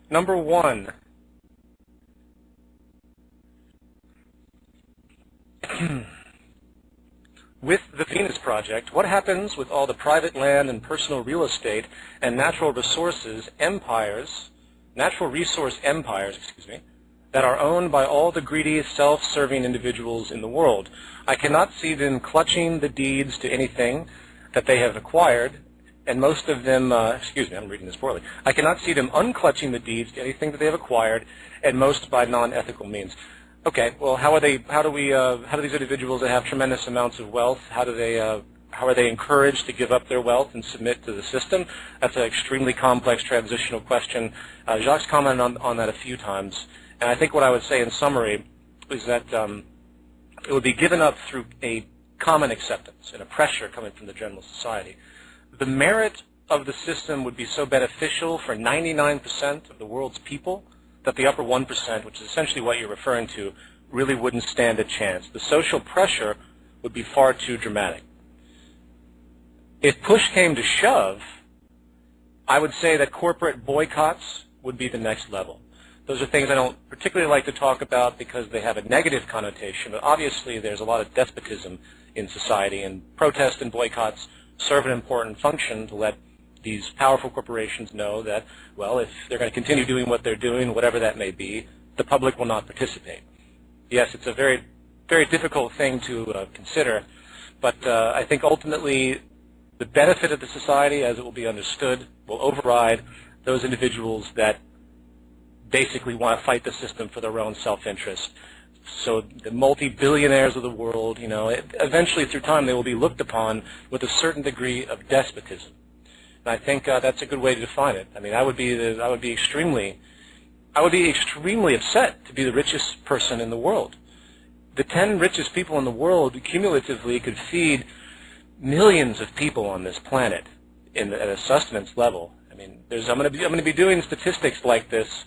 Number one, with the Venus Project, what happens with all the private land and personal real estate and natural resources empires, that are owned by all the greedy, self-serving individuals in the world? I cannot see them clutching the deeds to anything that they have acquired, and most of them, I'm reading this poorly. I cannot see them unclutching the deeds to anything that they have acquired, and most by non-ethical means. Okay, well, how do these individuals that have tremendous amounts of wealth, how are they encouraged to give up their wealth and submit to the system? That's an extremely complex transitional question. Jacques commented on that a few times, and I think what I would say in summary is that it would be given up through a common acceptance and a pressure coming from the general society. The merit of the system would be so beneficial for 99% of the world's people that the upper 1%, which is essentially what you're referring to, really wouldn't stand a chance. The social pressure would be far too dramatic. If push came to shove, I would say that corporate boycotts would be the next level. Those are things I don't particularly like to talk about because they have a negative connotation, but obviously there's a lot of despotism in society, and protests and boycotts serve an important function to let these powerful corporations know that, well, if they're going to continue doing what they're doing, whatever that may be, the public will not participate. Yes, it's a very, very difficult thing to consider, but I think ultimately the benefit of the society, as it will be understood, will override those individuals that basically want to fight the system for their own self-interest. So the multi-billionaires of the world, eventually through time they will be looked upon with a certain degree of despotism. And I think that's a good way to define it. I mean, I would be extremely upset to be the richest person in the world. The 10 richest people in the world cumulatively could feed millions of people on this planet at a sustenance level. I mean, I'm going to be doing statistics like this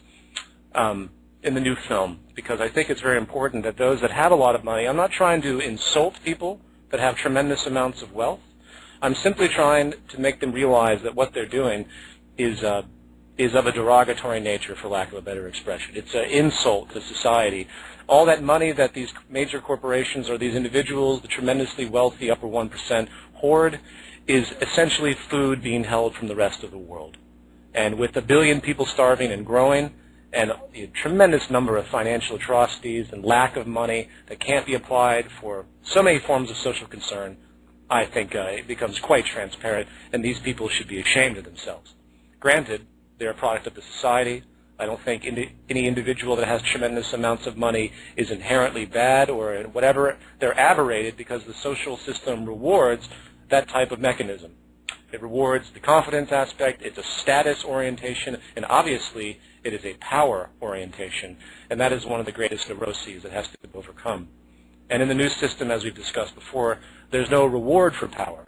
in the new film, because I think it's very important that those that have a lot of money, I'm not trying to insult people that have tremendous amounts of wealth. I'm simply trying to make them realize that what they're doing is of a derogatory nature, for lack of a better expression. It's an insult to society. All that money that these major corporations or these individuals, the tremendously wealthy upper 1%, hoard is essentially food being held from the rest of the world. And with 1 billion people starving and growing, and a tremendous number of financial atrocities and lack of money that can't be applied for so many forms of social concern, I think it becomes quite transparent, and these people should be ashamed of themselves. Granted, they're a product of the society. I don't think any individual that has tremendous amounts of money is inherently bad or whatever. They're aberrated because the social system rewards that type of mechanism. It rewards the confidence aspect, it's a status orientation, and obviously it is a power orientation, and that is one of the greatest neuroses that has to be overcome. And in the new system, as we've discussed before, there's no reward for power.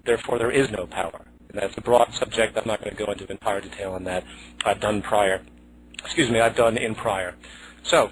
Therefore, there is no power. And that's a broad subject. I'm not going to go into entire detail on that. I've done in prior. So